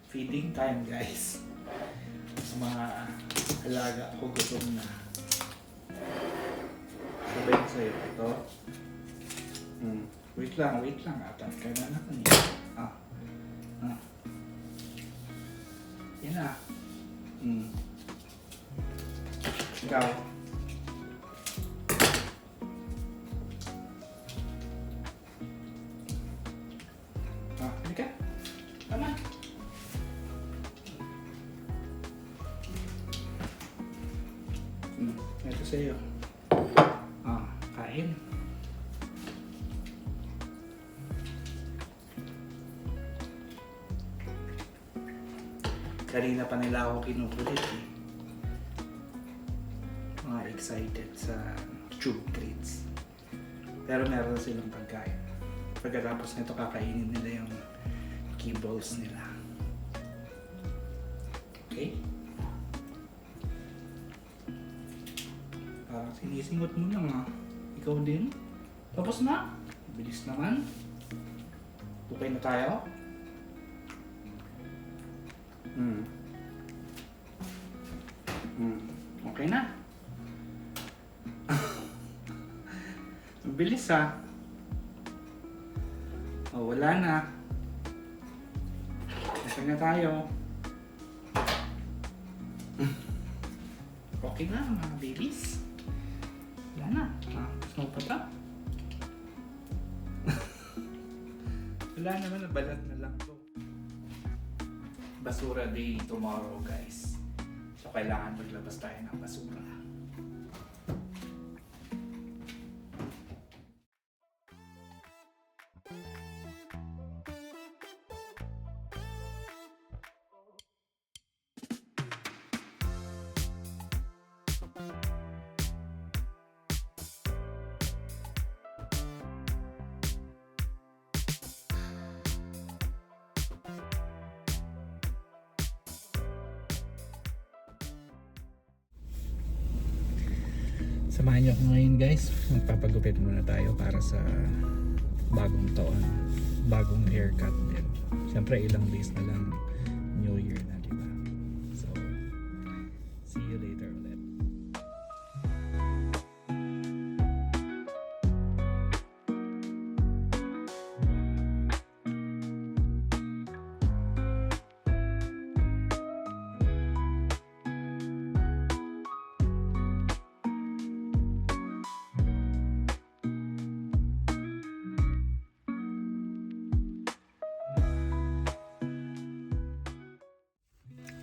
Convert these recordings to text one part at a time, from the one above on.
feeding time guys. Sa mga alaga ko gutom na. Sabihin sa'yo ito. Wait lang. Atat ka na na kanina. Yan na. Ikaw. Halika. Tama. Ito sa'yo. Kain. Kanina pa nila ako kinukulit eh. Mga excited sa tube treats. Pero meron na silang pagkain. Pagkatapos nito kakainin nila yung kibbles nila. Okay? Parang sinisingot mo lang ha. Ikaw din? Tapos na? Bilis naman. Okay na tayo? Okay na. Ang bilis ha. Wala na. Okay na tayo. Okay na mga babies. Wala na. Gusto mo pa ta? Wala naman, nabalat na lang to. Basura day tomorrow guys. So kailangan maglabas tayo ng basura. Samahan niyo ako ngayon guys. Magpapagupit muna tayo para sa bagong taon. Bagong haircut din. Siyempre ilang days na lang New Year na, diba? So, see you later ulit.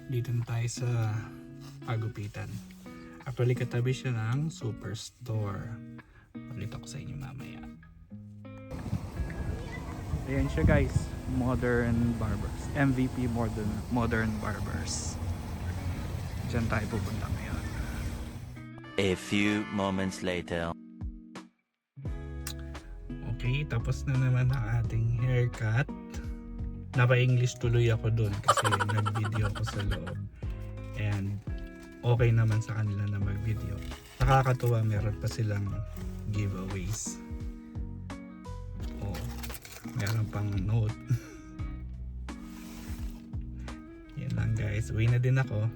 Dito na tayo sa pagupitan. Actually katabi siya ng Superstore. Pakita ko sa inyo mamaya. Ayan siya guys, Modern Barbers. MVP Modern Barbers. Diyan tayo pupunta ngayon. A few moments later. Okay, tapos na naman ang ating haircut. Napa-English tuloy ako doon kasi nag-video ako sa loob. And okay naman sa kanila na mag-video. Nakakatuwa, meron pa silang giveaways. Meron pang note. Yan lang guys. Uwi na din ako.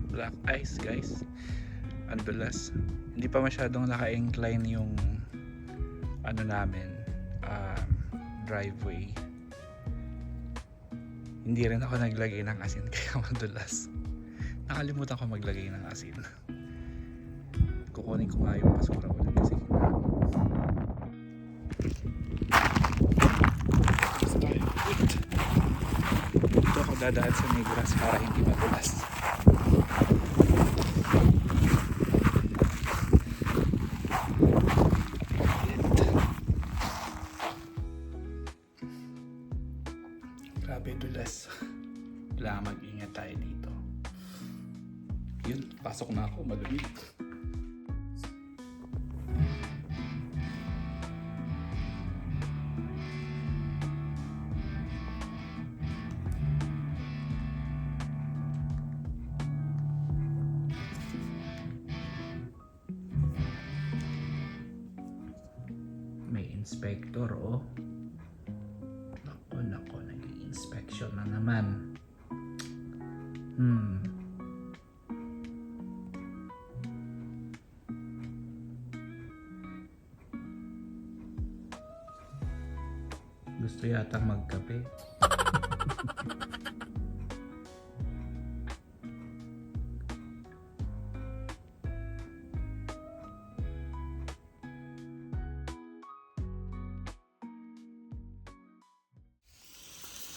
Black ice guys. Ang dulas. Hindi pa masyadong naka-incline yung ano namin, driveway. Hindi rin ako naglagay ng asin kaya madulas. Nakalimutan ko maglagay ng asin. Kukunin ko nga yung basura ulit kasi dito ako dadaan sa Negras para hindi madulas. Grabe dulas. Kailangan mag-ingat tayo dito. Yun, pasok na ako, malamig. May inspector, oh. Nako, nag-inspection na naman. Gusto yata magkape.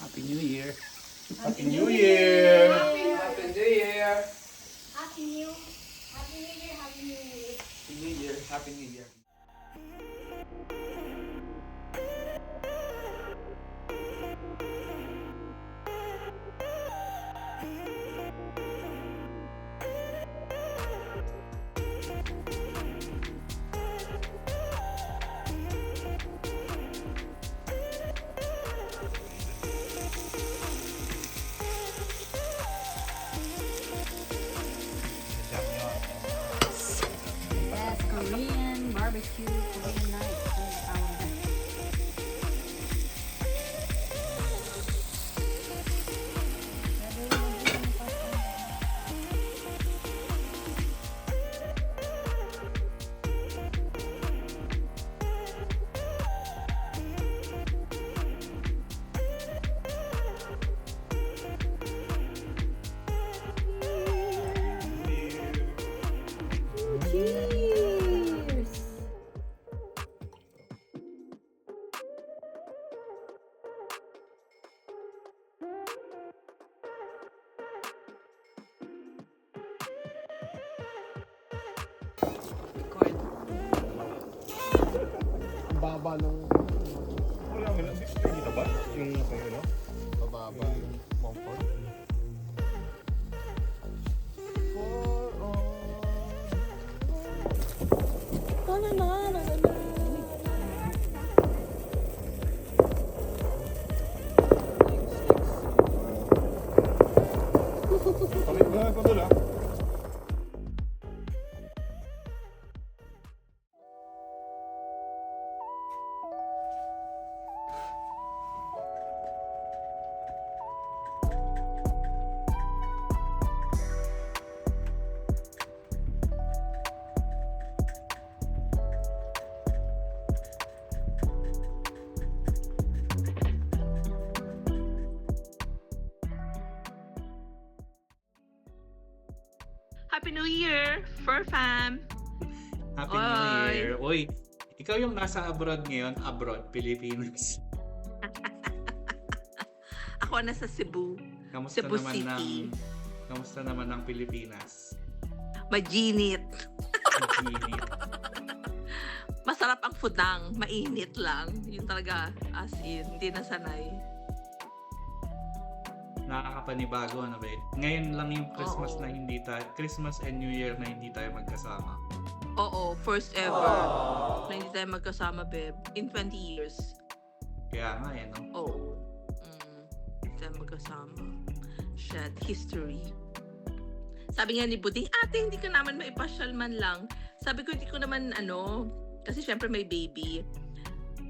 Happy New Year! Happy New Year! Happy New Year! Happy New Year! Happy New Year! Happy New Year! Happy New Year! Yes, Korean barbecue, Korean night. Cheers! Baba ng... Wala mo lang. Dito ba? Yung ano? Bababa yung comfort. For Kami ba? Pagod ah. Happy New Year, Fur Fam! Happy Oy. New Year! Uy, ikaw yung nasa abroad ngayon, Pilipinas. Ako nasa Cebu, Kamusta Cebu naman City. Kamusta naman ng Pilipinas? Majinit. Init. Masarap ang fudang, mainit lang. Yun talaga, as in, hindi nasanay. Nakakapanibago na ba? Ngayon lang yung Christmas Oo. na Christmas and New Year na hindi tayo magkasama. Oo, first ever na hindi tayo magkasama, babe. In 20 years. Kaya nga no? Oo. Hindi tayo magkasama. Shit, history. Sabi nga ni Buding, ate, hindi ka naman maipasyal man lang. Sabi ko, hindi ko naman, kasi syempre may baby.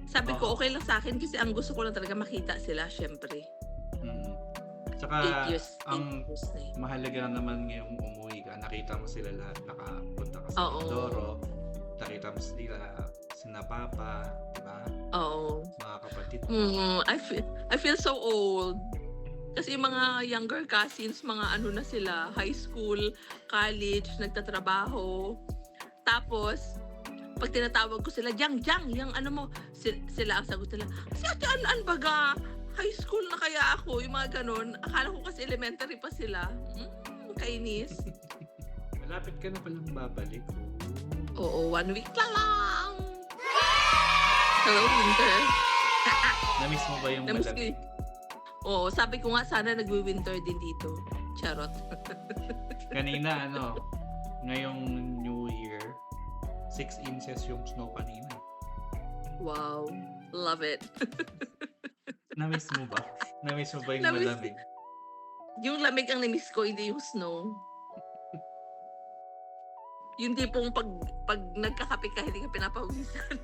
Sabi ko, Oo. okay lang sa akin kasi ang gusto ko lang talaga makita sila, syempre. Mm. Tsaka, 8 years. ang 8 years na eh. mahalaga naman ngayong umuwi ka, nakita mo sila lahat, nakapunta ka sa Oo. Mindoro, nakita mo sila, sina Papa, diba? Oo. Mga kapatid mo. I feel so old. Kasi yung mga younger cousins, mga ano na sila, high school, college, nagtatrabaho. Tapos, pag tinatawag ko sila, Jang, yung ano mo, sila ang sagot nila, si ate An baga, high school na kaya ako, yung mga ganun. Akala ko kasi elementary pa sila. Kainis. Malapit ka na palang babalik. Oo, 1 week lang. Hello, winter. Namiss mo ba yung Namiss ko malamig? Oo, sabi ko nga sana nagwi-winter din dito. Charot. Kanina, ngayong New Year, 6 inches yung snow kanina. Wow. Love it. Namiss mo ba? Namiss mo ba yung Namiss- malamig? Yung lamig ang namiss ko, hindi yung snow. Yung tipong pag nagkakape ka, hindi ka pinapawisan.